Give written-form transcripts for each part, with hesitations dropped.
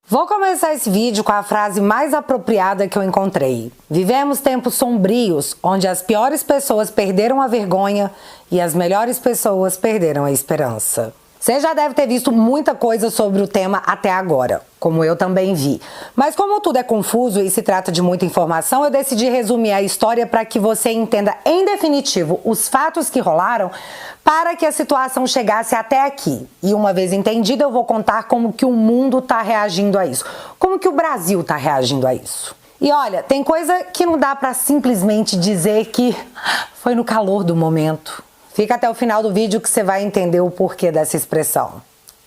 Vou começar esse vídeo com a frase mais apropriada que eu encontrei. Vivemos tempos sombrios, onde as piores pessoas perderam a vergonha e as melhores pessoas perderam a esperança. Você já deve ter visto muita coisa sobre o tema até agora, como eu também vi. Mas como tudo é confuso e se trata de muita informação, eu decidi resumir a história para que você entenda em definitivo os fatos que rolaram para que a situação chegasse até aqui. E uma vez entendido, eu vou contar como que o mundo está reagindo a isso, como que o Brasil está reagindo a isso. E olha, tem coisa que não dá para simplesmente dizer que foi no calor do momento. Fica até o final do vídeo que você vai entender o porquê dessa expressão.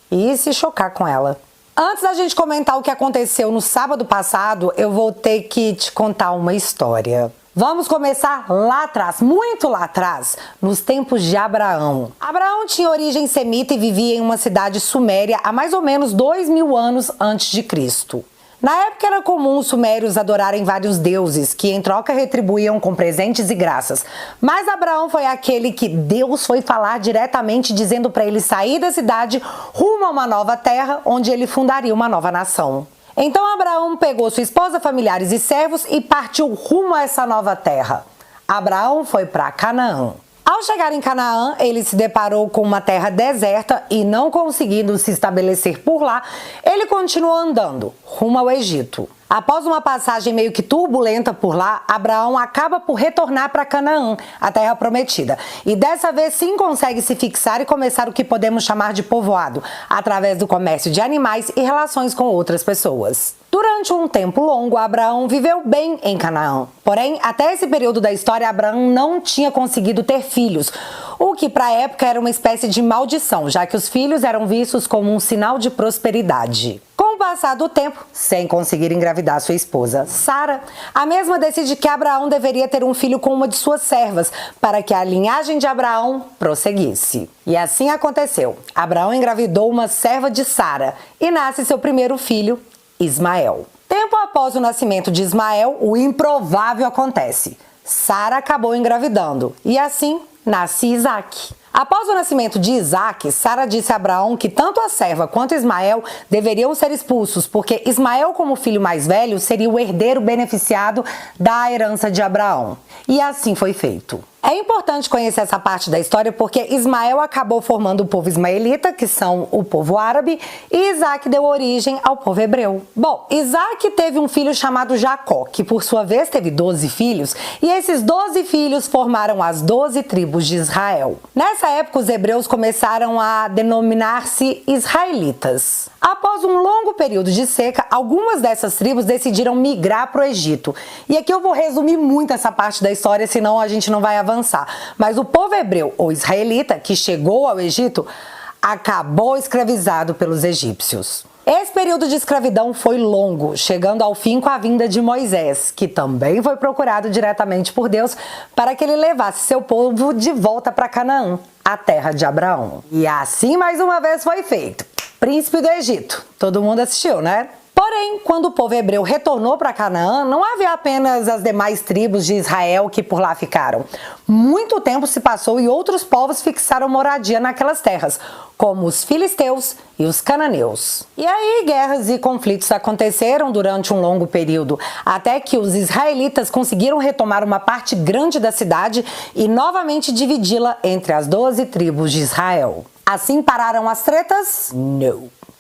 E se chocar com ela. Antes da gente comentar o que aconteceu no sábado passado, eu vou ter que te contar uma história. Vamos começar lá atrás, muito lá atrás, nos tempos de Abraão. Abraão tinha origem semita e vivia em uma cidade suméria há mais ou menos 2000 anos antes de Cristo. Na época era comum os sumérios adorarem vários deuses, que em troca retribuíam com presentes e graças. Mas Abraão foi aquele que Deus foi falar diretamente, dizendo para ele sair da cidade rumo a uma nova terra, onde ele fundaria uma nova nação. Então Abraão pegou sua esposa, familiares e servos e partiu rumo a essa nova terra. Abraão foi para Canaã. Ao chegar em Canaã, ele se deparou com uma terra deserta e, não conseguindo se estabelecer por lá, ele continuou andando, rumo ao Egito. Após uma passagem meio que turbulenta por lá, Abraão acaba por retornar para Canaã, a terra prometida. E dessa vez sim consegue se fixar e começar o que podemos chamar de povoado, através do comércio de animais e relações com outras pessoas. Durante um tempo longo, Abraão viveu bem em Canaã. Porém, até esse período da história, Abraão não tinha conseguido ter filhos, o que para a época era uma espécie de maldição, já que os filhos eram vistos como um sinal de prosperidade. Com o passar do tempo, sem conseguir engravidar sua esposa, Sara, a mesma decide que Abraão deveria ter um filho com uma de suas servas, para que a linhagem de Abraão prosseguisse. E assim aconteceu. Abraão engravidou uma serva de Sara e nasce seu primeiro filho, Ismael. Tempo após o nascimento de Ismael, o improvável acontece. Sara acabou engravidando e assim nasce Isaque. Após o nascimento de Isaque, Sara disse a Abraão que tanto a serva quanto Ismael deveriam ser expulsos, porque Ismael, como filho mais velho, seria o herdeiro beneficiado da herança de Abraão. E assim foi feito. É importante conhecer essa parte da história porque Ismael acabou formando o povo ismaelita, que são o povo árabe, e Isaque deu origem ao povo hebreu. Bom, Isaque teve um filho chamado Jacó, que por sua vez teve 12 filhos, e esses 12 filhos formaram as 12 tribos de Israel. Nessa época, os hebreus começaram a denominar-se israelitas. Após um longo período de seca, algumas dessas tribos decidiram migrar para o Egito. E aqui eu vou resumir muito essa parte da história, senão a gente não vai avançar. Mas o povo hebreu, ou israelita, que chegou ao Egito, acabou escravizado pelos egípcios. Esse período de escravidão foi longo, chegando ao fim com a vinda de Moisés, que também foi procurado diretamente por Deus para que ele levasse seu povo de volta para Canaã, a terra de Abraão. E assim mais uma vez foi feito. Príncipe do Egito. Todo mundo assistiu, né? Porém, quando o povo hebreu retornou para Canaã, não havia apenas as demais tribos de Israel que por lá ficaram. Muito tempo se passou e outros povos fixaram moradia naquelas terras, como os filisteus e os cananeus. E aí guerras e conflitos aconteceram durante um longo período, até que os israelitas conseguiram retomar uma parte grande da cidade e novamente dividi-la entre as 12 tribos de Israel. Assim pararam as tretas?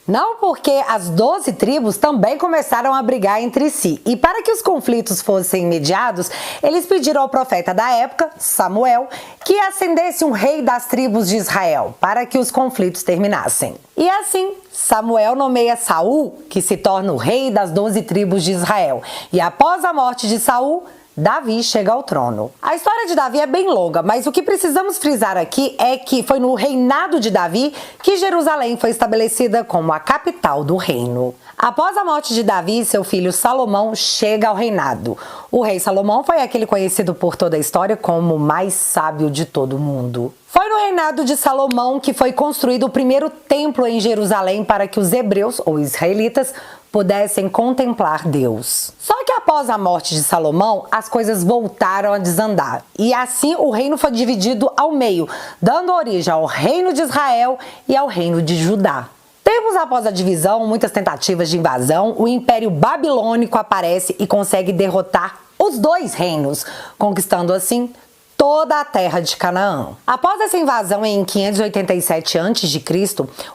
Não, porque as 12 tribos também começaram a brigar entre si. E para que os conflitos fossem mediados, eles pediram ao profeta da época, Samuel, que acendesse um rei das tribos de Israel, para que os conflitos terminassem. E assim, Samuel nomeia Saul, que se torna o rei das 12 tribos de Israel. E após a morte de Saul, Davi chega ao trono. A história de Davi é bem longa, mas o que precisamos frisar aqui é que foi no reinado de Davi que Jerusalém foi estabelecida como a capital do reino. Após a morte de Davi, seu filho Salomão chega ao reinado. O rei Salomão foi aquele conhecido por toda a história como o mais sábio de todo o mundo. Foi no reinado de Salomão que foi construído o primeiro templo em Jerusalém para que os hebreus, ou israelitas, pudessem contemplar Deus. Só que após a morte de Salomão, as coisas voltaram a desandar. E assim o reino foi dividido ao meio, dando origem ao reino de Israel e ao reino de Judá. Tempos após a divisão, muitas tentativas de invasão, o Império Babilônico aparece e consegue derrotar os dois reinos, conquistando assim toda a terra de Canaã. Após essa invasão em 587 a.C.,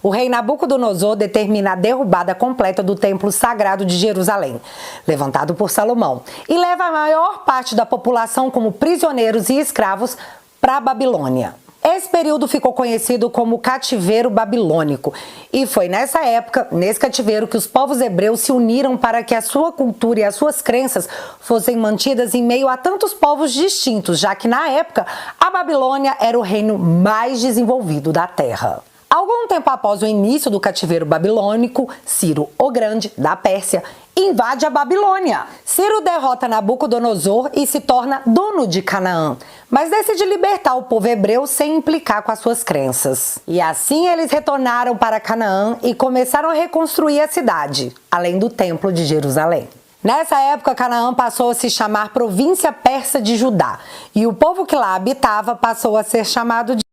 o rei Nabucodonosor determina a derrubada completa do templo sagrado de Jerusalém, levantado por Salomão, e leva a maior parte da população como prisioneiros e escravos para a Babilônia. Esse período ficou conhecido como cativeiro babilônico, e foi nessa época, nesse cativeiro, que os povos hebreus se uniram para que a sua cultura e as suas crenças fossem mantidas em meio a tantos povos distintos, já que na época a Babilônia era o reino mais desenvolvido da terra. Algum tempo após o início do cativeiro babilônico, Ciro o Grande, da Pérsia, invade a Babilônia. Ciro derrota Nabucodonosor e se torna dono de Canaã, mas decide libertar o povo hebreu sem implicar com as suas crenças. E assim eles retornaram para Canaã e começaram a reconstruir a cidade, além do templo de Jerusalém. Nessa época, Canaã passou a se chamar província persa de Judá, e o povo que lá habitava passou a ser chamado de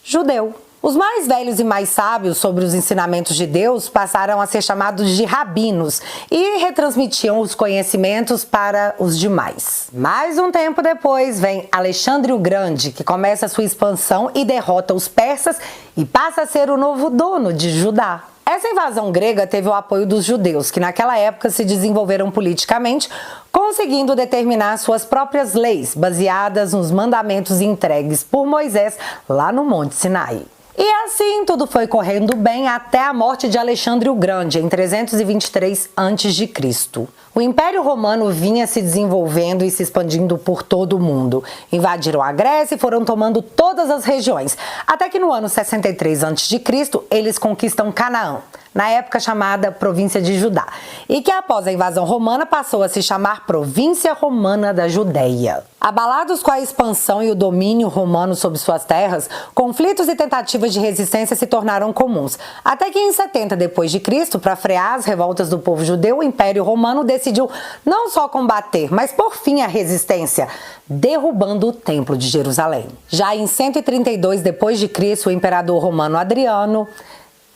judeu. Os mais velhos e mais sábios sobre os ensinamentos de Deus passaram a ser chamados de rabinos e retransmitiam os conhecimentos para os demais. Mais um tempo depois vem Alexandre o Grande, que começa sua expansão e derrota os persas e passa a ser o novo dono de Judá. Essa invasão grega teve o apoio dos judeus, que naquela época se desenvolveram politicamente, conseguindo determinar suas próprias leis, baseadas nos mandamentos entregues por Moisés lá no Monte Sinai. E assim tudo foi correndo bem até a morte de Alexandre o Grande, em 323 a.C. O Império Romano vinha se desenvolvendo e se expandindo por todo o mundo. Invadiram a Grécia e foram tomando todas as regiões, até que no ano 63 a.C. eles conquistam Canaã, na época chamada Província de Judá, e que após a invasão romana passou a se chamar Província Romana da Judéia. Abalados com a expansão e o domínio romano sobre suas terras, conflitos e tentativas de resistência se tornaram comuns, até que em 70 d.C., para frear as revoltas do povo judeu, o Império Romano decidiu não só combater, mas por fim a resistência, derrubando o Templo de Jerusalém. Já em 132 d.C., o imperador romano Adriano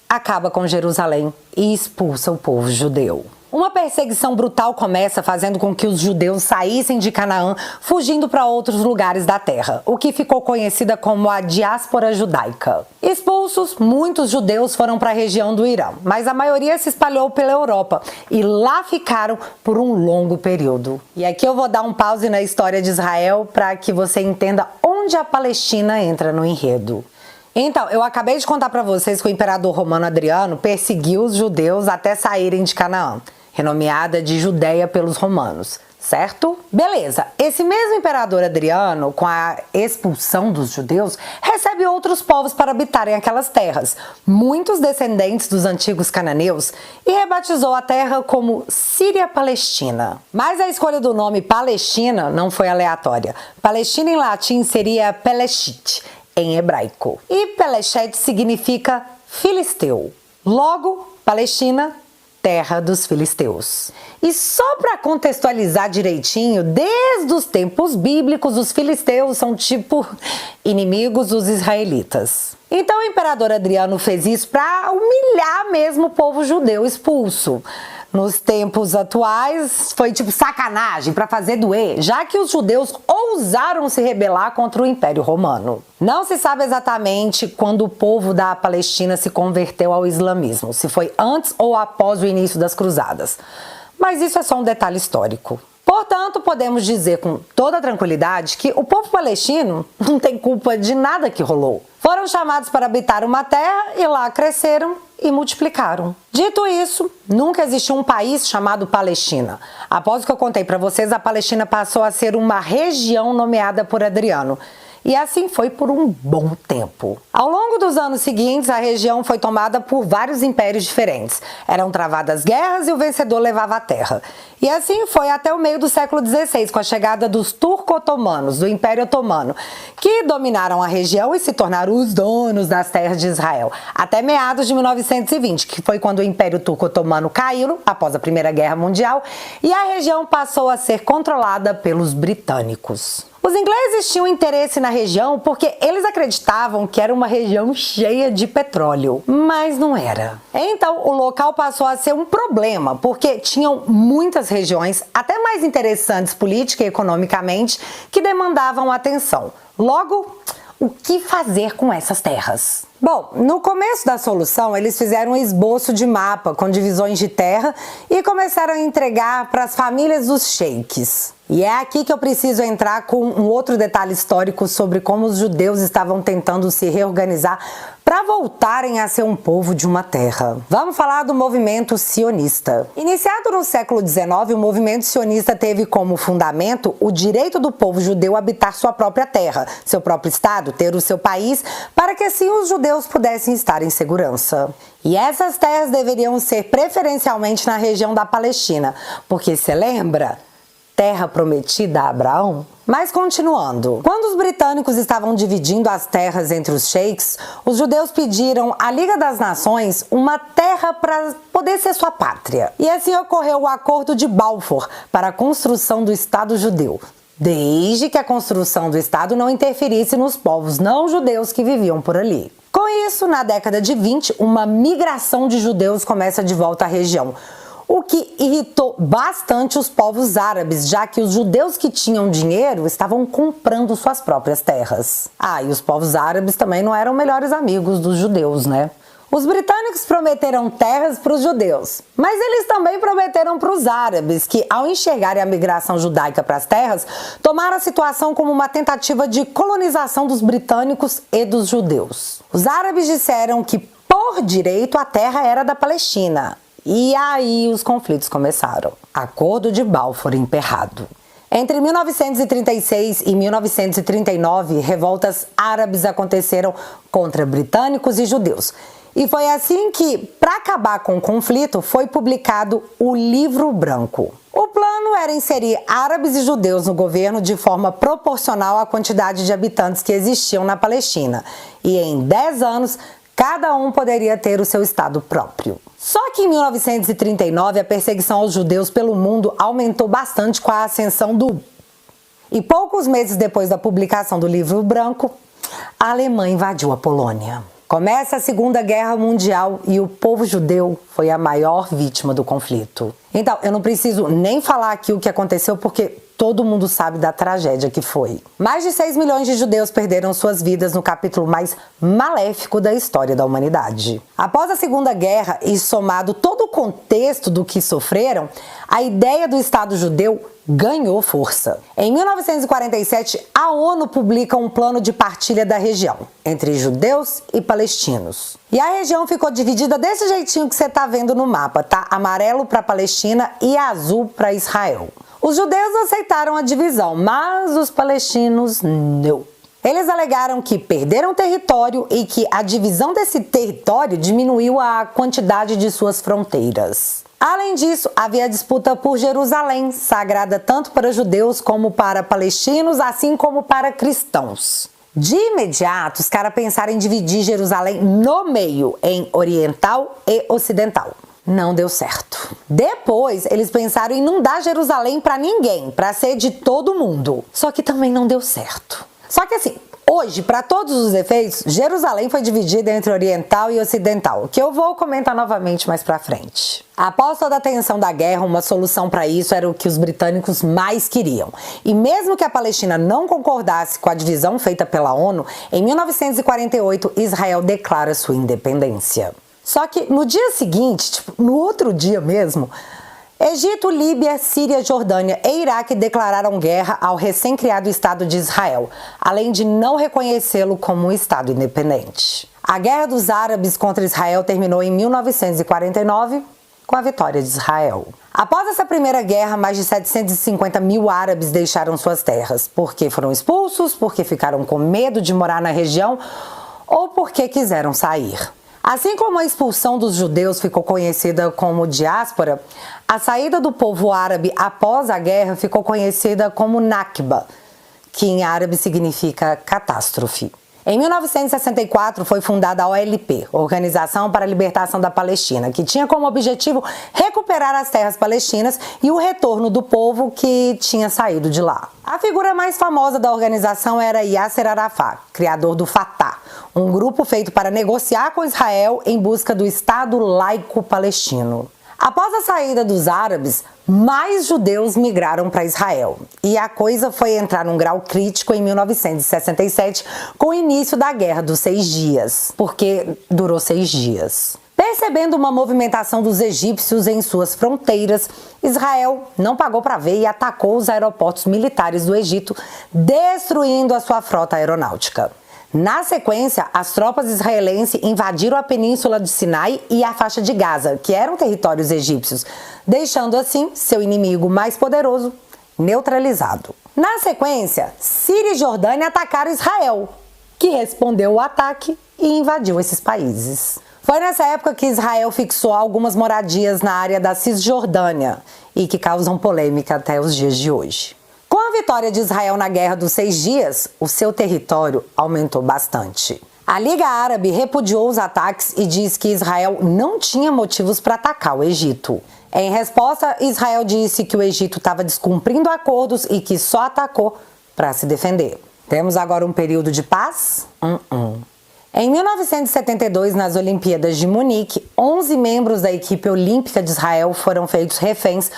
acaba com Jerusalém e expulsa o povo judeu. Uma perseguição brutal começa, fazendo com que os judeus saíssem de Canaã, fugindo para outros lugares da terra, o que ficou conhecida como a diáspora judaica. Expulsos, muitos judeus foram para a região do Irã, mas a maioria se espalhou pela Europa e lá ficaram por um longo período. E aqui eu vou dar um pause na história de Israel para que você entenda onde a Palestina entra no enredo. Então, eu acabei de contar para vocês que o imperador romano Adriano perseguiu os judeus até saírem de Canaã, renomeada de Judéia pelos romanos, certo? Beleza, esse mesmo imperador Adriano, com a expulsão dos judeus, recebe outros povos para habitarem aquelas terras, muitos descendentes dos antigos cananeus, e rebatizou a terra como Síria-Palestina. Mas a escolha do nome Palestina não foi aleatória. Palestina em latim seria Peleshit, em hebraico. E Peleshete significa filisteu. Logo, Palestina, terra dos filisteus. E só para contextualizar direitinho, desde os tempos bíblicos, os filisteus são tipo inimigos dos israelitas. Então o imperador Adriano fez isso para humilhar mesmo o povo judeu expulso. Nos tempos atuais, foi tipo sacanagem para fazer doer, já que os judeus ousaram se rebelar contra o Império Romano. Não se sabe exatamente quando o povo da Palestina se converteu ao islamismo, se foi antes ou após o início das cruzadas. Mas isso é só um detalhe histórico. Portanto, podemos dizer com toda tranquilidade que o povo palestino não tem culpa de nada que rolou. Foram chamados para habitar uma terra e lá cresceram e multiplicaram. Dito isso, nunca existiu um país chamado Palestina. Após o que eu contei para vocês, a Palestina passou a ser uma região nomeada por Adriano. E assim foi por um bom tempo. Ao longo dos anos seguintes, a região foi tomada por vários impérios diferentes. Eram travadas guerras e o vencedor levava a terra. E assim foi até o meio do século XVI, com a chegada dos turco-otomanos, do Império Otomano, que dominaram a região e se tornaram os donos das terras de Israel, até meados de 1920, que foi quando o Império Turco-Otomano caiu, após a Primeira Guerra Mundial, e a região passou a ser controlada pelos britânicos. Os ingleses tinham interesse na região porque eles acreditavam que era uma uma região cheia de petróleo, mas não era. Então, o local passou a ser um problema, porque tinham muitas regiões, até mais interessantes política e economicamente, que demandavam atenção. Logo, o que fazer com essas terras? Bom, no começo da solução, eles fizeram um esboço de mapa com divisões de terra e começaram a entregar para as famílias dos sheiks. E é aqui que eu preciso entrar com um outro detalhe histórico sobre como os judeus estavam tentando se reorganizar para voltarem a ser um povo de uma terra. Vamos falar do movimento sionista. Iniciado no século XIX, o movimento sionista teve como fundamento o direito do povo judeu a habitar sua própria terra, seu próprio estado, ter o seu país, para que assim os judeus pudessem estar em segurança. E essas terras deveriam ser preferencialmente na região da Palestina, porque você lembra? Terra prometida a Abraão? Mas continuando, quando os britânicos estavam dividindo as terras entre os sheiks, os judeus pediram à Liga das Nações uma terra para poder ser sua pátria. E assim ocorreu o Acordo de Balfour para a construção do Estado judeu, desde que a construção do Estado não interferisse nos povos não judeus que viviam por ali. Com isso, na década de 20, uma migração de judeus começa de volta à região, o que irritou bastante os povos árabes, já que os judeus que tinham dinheiro estavam comprando suas próprias terras. E os povos árabes também não eram melhores amigos dos judeus, né? Os britânicos prometeram terras para os judeus, mas eles também prometeram para os árabes, que ao enxergarem a migração judaica para as terras, tomaram a situação como uma tentativa de colonização dos britânicos e dos judeus. Os árabes disseram que, por direito, a terra era da Palestina. E aí os conflitos começaram. Acordo de Balfour emperrado. Entre 1936 e 1939, revoltas árabes aconteceram contra britânicos e judeus. E foi assim que, para acabar com o conflito, foi publicado o Livro Branco. O plano era inserir árabes e judeus no governo de forma proporcional à quantidade de habitantes que existiam na Palestina. E em 10 anos, cada um poderia ter o seu estado próprio. Só que em 1939 a perseguição aos judeus pelo mundo aumentou bastante com a ascensão do... E poucos meses depois da publicação do Livro Branco, a Alemanha invadiu a Polônia. Começa a Segunda Guerra Mundial e o povo judeu foi a maior vítima do conflito. Então, eu não preciso nem falar aqui o que aconteceu porque todo mundo sabe da tragédia que foi. Mais de 6 milhões de judeus perderam suas vidas no capítulo mais maléfico da história da humanidade. Após a Segunda Guerra e somado todo o contexto do que sofreram, a ideia do Estado judeu ganhou força. Em 1947, a ONU publica um plano de partilha da região entre judeus e palestinos. E a região ficou dividida desse jeitinho que você está vendo no mapa, tá? Amarelo para a Palestina e azul para Israel. Os judeus aceitaram a divisão, mas os palestinos não. Eles alegaram que perderam território e que a divisão desse território diminuiu a quantidade de suas fronteiras. Além disso, havia disputa por Jerusalém, sagrada tanto para judeus como para palestinos, assim como para cristãos. De imediato, os caras pensaram em dividir Jerusalém no meio, em oriental e ocidental. Não deu certo. Depois, eles pensaram em não dar Jerusalém para ninguém, para ser de todo mundo. Só que também não deu certo. Só que assim, hoje, para todos os efeitos, Jerusalém foi dividida entre oriental e ocidental, que eu vou comentar novamente mais pra frente. Após toda a tensão da guerra, uma solução para isso era o que os britânicos mais queriam. E mesmo que a Palestina não concordasse com a divisão feita pela ONU, em 1948 Israel declara sua independência. Só que no dia seguinte, no outro dia mesmo, Egito, Líbia, Síria, Jordânia e Iraque declararam guerra ao recém-criado Estado de Israel, além de não reconhecê-lo como um Estado independente. A Guerra dos Árabes contra Israel terminou em 1949, com a vitória de Israel. Após essa primeira guerra, mais de 750 mil árabes deixaram suas terras, porque foram expulsos, porque ficaram com medo de morar na região ou porque quiseram sair. Assim como a expulsão dos judeus ficou conhecida como diáspora, a saída do povo árabe após a guerra ficou conhecida como Nakba, que em árabe significa catástrofe. Em 1964 foi fundada a OLP, Organização para a Libertação da Palestina, que tinha como objetivo recuperar as terras palestinas e o retorno do povo que tinha saído de lá. A figura mais famosa da organização era Yasser Arafat, criador do Fatah, um grupo feito para negociar com Israel em busca do Estado laico palestino. Após a saída dos árabes, mais judeus migraram para Israel. E a coisa foi entrar num grau crítico em 1967, com o início da Guerra dos 6 Dias, porque durou 6 dias. Percebendo uma movimentação dos egípcios em suas fronteiras, Israel não pagou para ver e atacou os aeroportos militares do Egito, destruindo a sua frota aeronáutica. Na sequência, as tropas israelenses invadiram a península de Sinai e a faixa de Gaza, que eram territórios egípcios, deixando assim seu inimigo mais poderoso neutralizado. Na sequência, Síria e Jordânia atacaram Israel, que respondeu ao ataque e invadiu esses países. Foi nessa época que Israel fixou algumas moradias na área da Cisjordânia e que causam polêmica até os dias de hoje. Com a vitória de Israel na Guerra dos 6 Dias, o seu território aumentou bastante. A Liga Árabe repudiou os ataques e diz que Israel não tinha motivos para atacar o Egito. Em resposta, Israel disse que o Egito estava descumprindo acordos e que só atacou para se defender. Temos agora um período de paz? Em 1972, nas Olimpíadas de Munique, 11 membros da equipe olímpica de Israel foram feitos reféns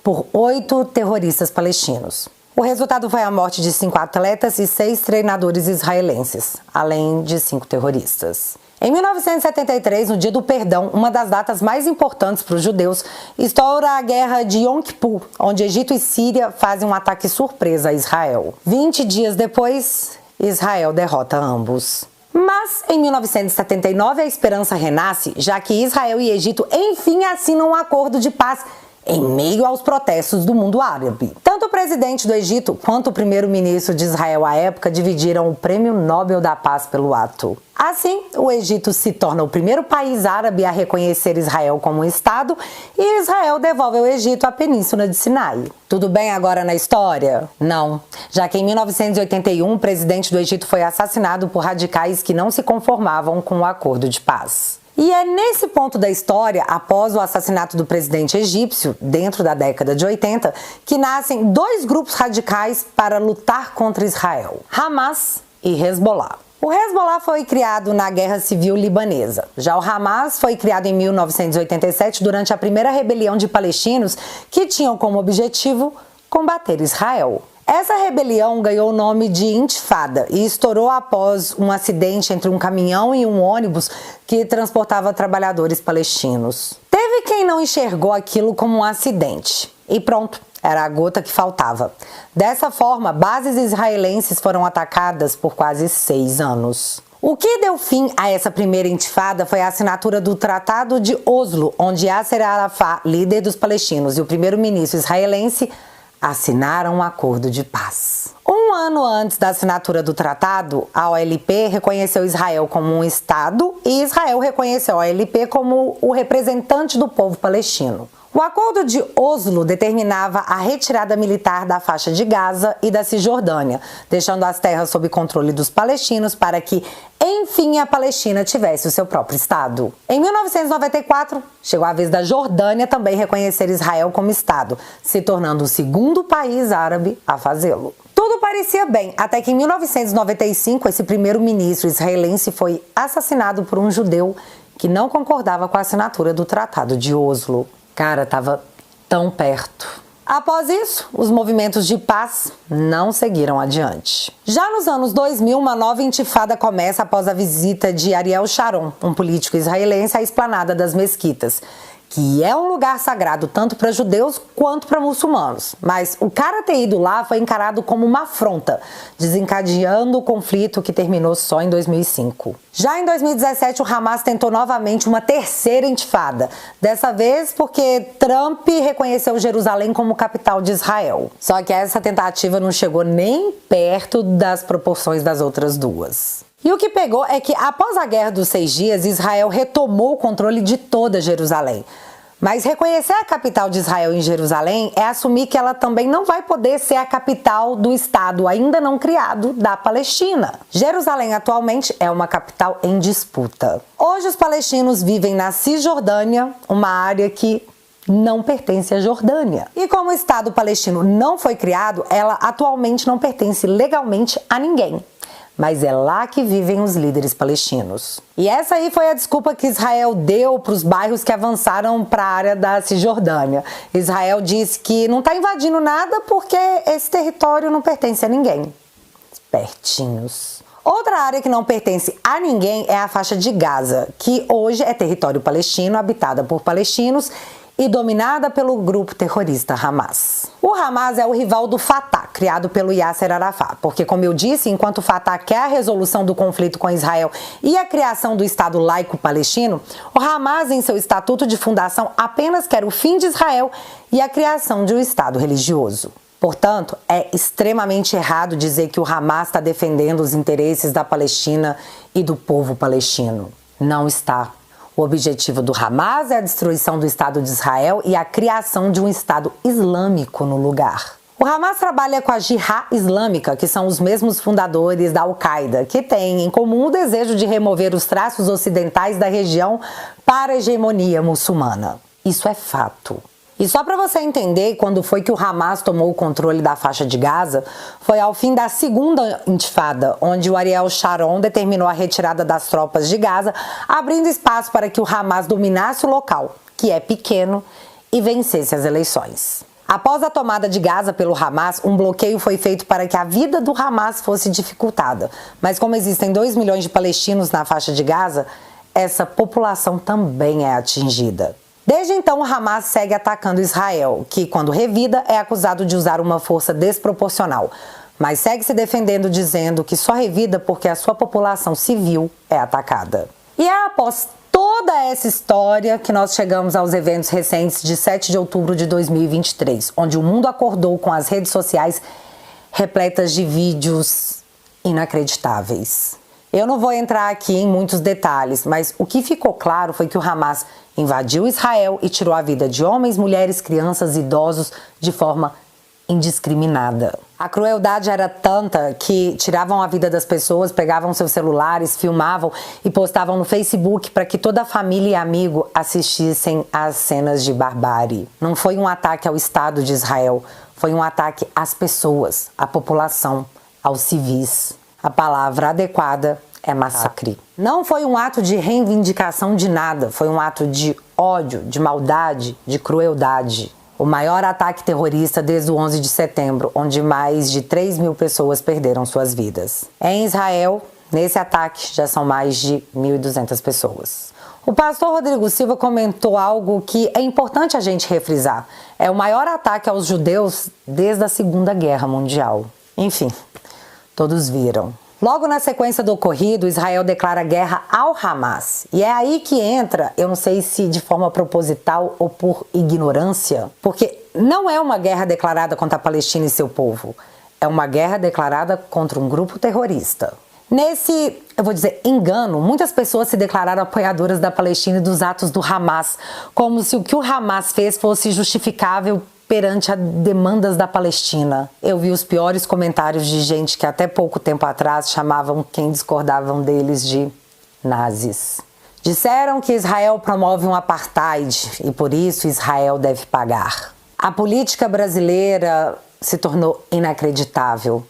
por 8 terroristas palestinos. O resultado foi a morte de 5 atletas e 6 treinadores israelenses, além de 5 terroristas. Em 1973, no Dia do Perdão, uma das datas mais importantes para os judeus, estoura a Guerra de Yom Kippur, onde Egito e Síria fazem um ataque surpresa a Israel. 20 dias depois, Israel derrota ambos. Mas, em 1979, a esperança renasce, já que Israel e Egito enfim assinam um acordo de paz em meio aos protestos do mundo árabe. Tanto o presidente do Egito quanto o primeiro-ministro de Israel à época dividiram o Prêmio Nobel da Paz pelo ato. Assim, o Egito se torna o primeiro país árabe a reconhecer Israel como um Estado e Israel devolve ao Egito a Península de Sinai. Tudo bem agora na história? Não, já que em 1981 o presidente do Egito foi assassinado por radicais que não se conformavam com o acordo de paz. E é nesse ponto da história, após o assassinato do presidente egípcio, dentro da década de 80, que nascem 2 grupos radicais para lutar contra Israel: Hamas e Hezbollah. O Hezbollah foi criado na Guerra Civil Libanesa. Já o Hamas foi criado em 1987 durante a primeira rebelião de palestinos que tinham como objetivo combater Israel. Essa rebelião ganhou o nome de Intifada e estourou após um acidente entre um caminhão e um ônibus que transportava trabalhadores palestinos. Teve quem não enxergou aquilo como um acidente. E pronto, era a gota que faltava. Dessa forma, bases israelenses foram atacadas por quase 6 anos. O que deu fim a essa primeira intifada foi a assinatura do Tratado de Oslo, onde Yasser Arafat, líder dos palestinos, e o primeiro-ministro israelense assinaram um acordo de paz. Um ano antes da assinatura do tratado, a OLP reconheceu Israel como um Estado e Israel reconheceu a OLP como o representante do povo palestino. O Acordo de Oslo determinava a retirada militar da faixa de Gaza e da Cisjordânia, deixando as terras sob controle dos palestinos para que, enfim, a Palestina tivesse o seu próprio Estado. Em 1994, chegou a vez da Jordânia também reconhecer Israel como Estado, se tornando o segundo país árabe a fazê-lo. Tudo parecia bem, até que em 1995 esse primeiro-ministro israelense foi assassinado por um judeu que não concordava com a assinatura do Tratado de Oslo. Cara, estava tão perto. Após isso, os movimentos de paz não seguiram adiante. Já nos anos 2000, uma nova intifada começa após a visita de Ariel Sharon, um político israelense, à esplanada das mesquitas, que é um lugar sagrado tanto para judeus quanto para muçulmanos. Mas o cara ter ido lá foi encarado como uma afronta, desencadeando o conflito que terminou só em 2005. Já em 2017, o Hamas tentou novamente uma terceira intifada, dessa vez porque Trump reconheceu Jerusalém como capital de Israel. Só que essa tentativa não chegou nem perto das proporções das outras duas. E o que pegou é que, após a Guerra dos 6 Dias, Israel retomou o controle de toda Jerusalém. Mas reconhecer a capital de Israel em Jerusalém é assumir que ela também não vai poder ser a capital do Estado ainda não criado da Palestina. Jerusalém atualmente é uma capital em disputa. Hoje os palestinos vivem na Cisjordânia, uma área que não pertence à Jordânia. E como o Estado palestino não foi criado, ela atualmente não pertence legalmente a ninguém. Mas é lá que vivem os líderes palestinos. E essa aí foi a desculpa que Israel deu para os bairros que avançaram para a área da Cisjordânia. Israel disse que não está invadindo nada porque esse território não pertence a ninguém. Espertinhos. Outra área que não pertence a ninguém é a faixa de Gaza, que hoje é território palestino, habitada por palestinos e dominada pelo grupo terrorista Hamas. O Hamas é o rival do Fatah, criado pelo Yasser Arafat, porque, como eu disse, enquanto o Fatah quer a resolução do conflito com Israel e a criação do Estado laico palestino, o Hamas, em seu estatuto de fundação, apenas quer o fim de Israel e a criação de um Estado religioso. Portanto, é extremamente errado dizer que o Hamas está defendendo os interesses da Palestina e do povo palestino. Não está. O objetivo do Hamas é a destruição do Estado de Israel e a criação de um Estado islâmico no lugar. O Hamas trabalha com a Jihad Islâmica, que são os mesmos fundadores da Al-Qaeda, que têm em comum o desejo de remover os traços ocidentais da região para a hegemonia muçulmana. Isso é fato. E só para você entender quando foi que o Hamas tomou o controle da faixa de Gaza, foi ao fim da segunda intifada, onde o Ariel Sharon determinou a retirada das tropas de Gaza, abrindo espaço para que o Hamas dominasse o local, que é pequeno, e vencesse as eleições. Após a tomada de Gaza pelo Hamas, um bloqueio foi feito para que a vida do Hamas fosse dificultada. Mas como existem 2 milhões de palestinos na faixa de Gaza, essa população também é atingida. Desde então, o Hamas segue atacando Israel, que, quando revida, é acusado de usar uma força desproporcional, mas segue se defendendo, dizendo que só revida porque a sua população civil é atacada. E é após toda essa história que nós chegamos aos eventos recentes de 7 de outubro de 2023, onde o mundo acordou com as redes sociais repletas de vídeos inacreditáveis. Eu não vou entrar aqui em muitos detalhes, mas o que ficou claro foi que o Hamas invadiu Israel e tirou a vida de homens, mulheres, crianças e idosos de forma indiscriminada. A crueldade era tanta que tiravam a vida das pessoas, pegavam seus celulares, filmavam e postavam no Facebook para que toda a família e amigo assistissem às cenas de barbárie. Não foi um ataque ao Estado de Israel, foi um ataque às pessoas, à população, aos civis. A palavra adequada é massacre. Não foi um ato de reivindicação de nada, foi um ato de ódio, de maldade, de crueldade. O maior ataque terrorista desde o 11 de setembro, onde mais de 3 mil pessoas perderam suas vidas. Em Israel, nesse ataque, já são mais de 1.200 pessoas. O pastor Rodrigo Silva comentou algo que é importante a gente refrisar. É o maior ataque aos judeus desde a Segunda Guerra Mundial. Enfim, todos viram. Logo na sequência do ocorrido, Israel declara guerra ao Hamas. E é aí que entra, eu não sei se de forma proposital ou por ignorância, porque não é uma guerra declarada contra a Palestina e seu povo. É uma guerra declarada contra um grupo terrorista. Nesse, eu vou dizer, engano, muitas pessoas se declararam apoiadoras da Palestina e dos atos do Hamas, como se o que o Hamas fez fosse justificável perante as demandas da Palestina. Eu vi os piores comentários de gente que até pouco tempo atrás chamavam quem discordavam deles de nazis. Disseram que Israel promove um apartheid e por isso Israel deve pagar. A política brasileira se tornou inacreditável,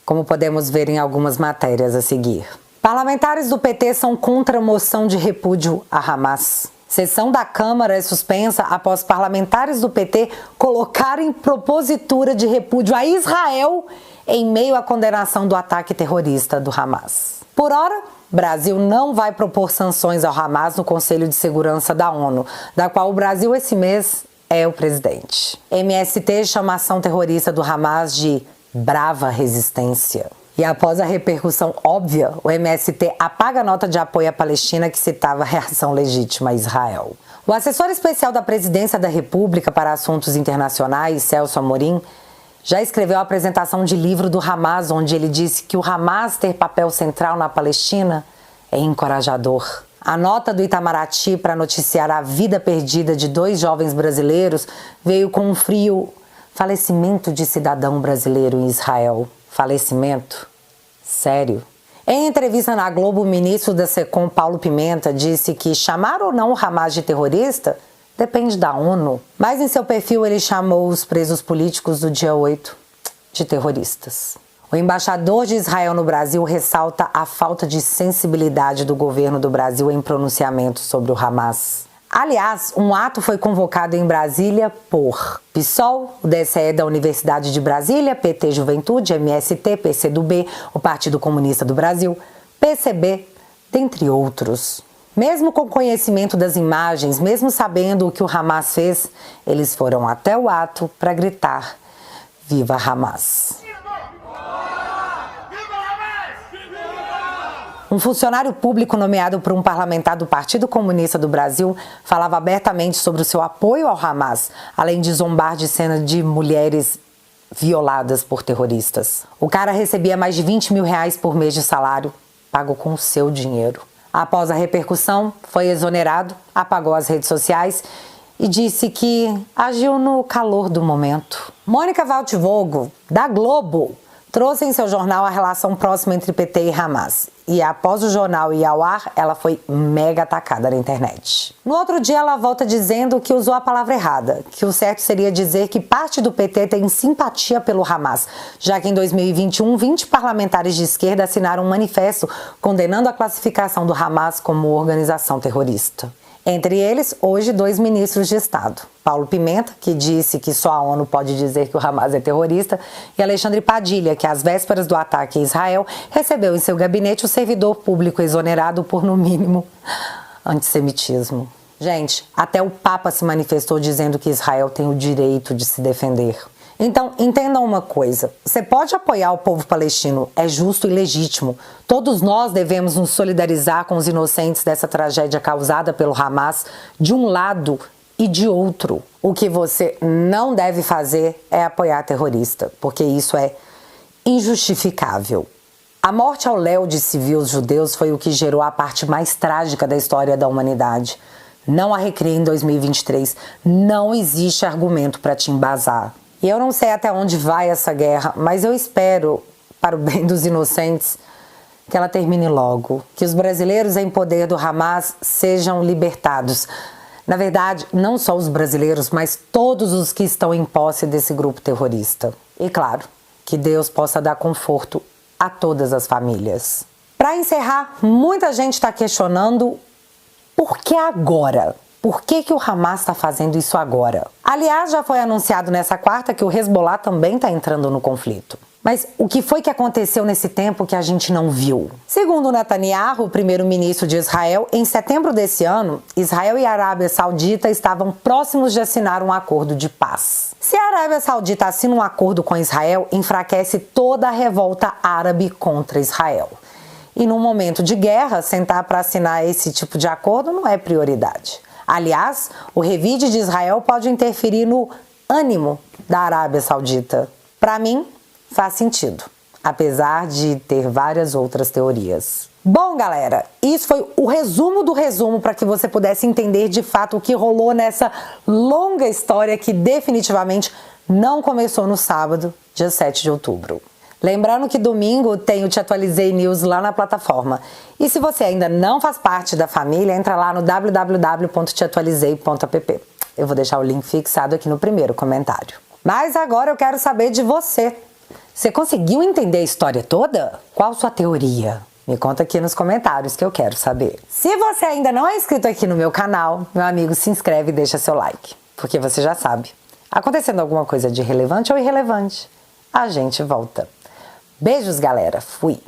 como podemos ver em algumas matérias a seguir. Parlamentares do PT são contra a moção de repúdio a Hamas. Sessão da Câmara é suspensa após parlamentares do PT colocarem propositura de repúdio a Israel em meio à condenação do ataque terrorista do Hamas. Por ora, Brasil não vai propor sanções ao Hamas no Conselho de Segurança da ONU, da qual o Brasil esse mês é o presidente. MST chama a ação terrorista do Hamas de brava resistência. E após a repercussão óbvia, o MST apaga a nota de apoio à Palestina que citava a reação legítima a Israel. O assessor especial da Presidência da República para Assuntos Internacionais, Celso Amorim, já escreveu a apresentação de livro do Hamas, onde ele disse que o Hamas ter papel central na Palestina é encorajador. A nota do Itamaraty para noticiar a vida perdida de 2 jovens brasileiros veio com um frio: falecimento de cidadão brasileiro em Israel. Falecimento? Sério? Em entrevista na Globo, o ministro da SECOM, Paulo Pimenta, disse que chamar ou não o Hamas de terrorista depende da ONU. Mas em seu perfil ele chamou os presos políticos do dia 8 de terroristas. O embaixador de Israel no Brasil ressalta a falta de sensibilidade do governo do Brasil em pronunciamentos sobre o Hamas. Aliás, um ato foi convocado em Brasília por PSOL, o DSE da Universidade de Brasília, PT Juventude, MST, PCdoB, o Partido Comunista do Brasil, PCB, dentre outros. Mesmo com conhecimento das imagens, mesmo sabendo o que o Hamas fez, eles foram até o ato para gritar: Viva Hamas! Um funcionário público nomeado por um parlamentar do Partido Comunista do Brasil falava abertamente sobre o seu apoio ao Hamas, além de zombar de cenas de mulheres violadas por terroristas. O cara recebia mais de 20 mil reais por mês de salário, pago com o seu dinheiro. Após a repercussão, foi exonerado, apagou as redes sociais e disse que agiu no calor do momento. Mônica Valtvogo, da Globo, trouxe em seu jornal a relação próxima entre PT e Hamas. E após o jornal ir ao ar, ela foi mega atacada na internet. No outro dia, ela volta dizendo que usou a palavra errada, que o certo seria dizer que parte do PT tem simpatia pelo Hamas, já que em 2021, 20 parlamentares de esquerda assinaram um manifesto condenando a classificação do Hamas como organização terrorista. Entre eles, hoje, 2 ministros de Estado. Paulo Pimenta, que disse que só a ONU pode dizer que o Hamas é terrorista, e Alexandre Padilha, que às vésperas do ataque a Israel, recebeu em seu gabinete o servidor público exonerado por, no mínimo, antissemitismo. Gente, até o Papa se manifestou dizendo que Israel tem o direito de se defender. Então, entendam uma coisa, você pode apoiar o povo palestino, é justo e legítimo. Todos nós devemos nos solidarizar com os inocentes dessa tragédia causada pelo Hamas, de um lado e de outro. O que você não deve fazer é apoiar terrorista, porque isso é injustificável. A morte ao léu de civis judeus foi o que gerou a parte mais trágica da história da humanidade. Não há recreio em 2023, não existe argumento para te embasar. E eu não sei até onde vai essa guerra, mas eu espero, para o bem dos inocentes, que ela termine logo. Que os brasileiros em poder do Hamas sejam libertados. Na verdade, não só os brasileiros, mas todos os que estão em posse desse grupo terrorista. E claro, que Deus possa dar conforto a todas as famílias. Para encerrar, muita gente está questionando por que agora? Por que o Hamas está fazendo isso agora? Aliás, já foi anunciado nessa quarta que o Hezbollah também está entrando no conflito. Mas o que foi que aconteceu nesse tempo que a gente não viu? Segundo Netanyahu, o primeiro-ministro de Israel, em setembro desse ano, Israel e a Arábia Saudita estavam próximos de assinar um acordo de paz. Se a Arábia Saudita assina um acordo com Israel, enfraquece toda a revolta árabe contra Israel. E num momento de guerra, sentar para assinar esse tipo de acordo não é prioridade. Aliás, o revide de Israel pode interferir no ânimo da Arábia Saudita. Para mim, faz sentido, apesar de ter várias outras teorias. Bom, galera, isso foi o resumo do resumo para que você pudesse entender de fato o que rolou nessa longa história que definitivamente não começou no sábado, dia 7 de outubro. Lembrando que domingo tem o Te Atualizei News lá na plataforma. E se você ainda não faz parte da família, entra lá no www.teatualizei.app. Eu vou deixar o link fixado aqui no primeiro comentário. Mas agora eu quero saber de você. Você conseguiu entender a história toda? Qual sua teoria? Me conta aqui nos comentários que eu quero saber. Se você ainda não é inscrito aqui no meu canal, meu amigo, se inscreve e deixa seu like. Porque você já sabe, acontecendo alguma coisa de relevante ou irrelevante, a gente volta. Beijos, galera. Fui!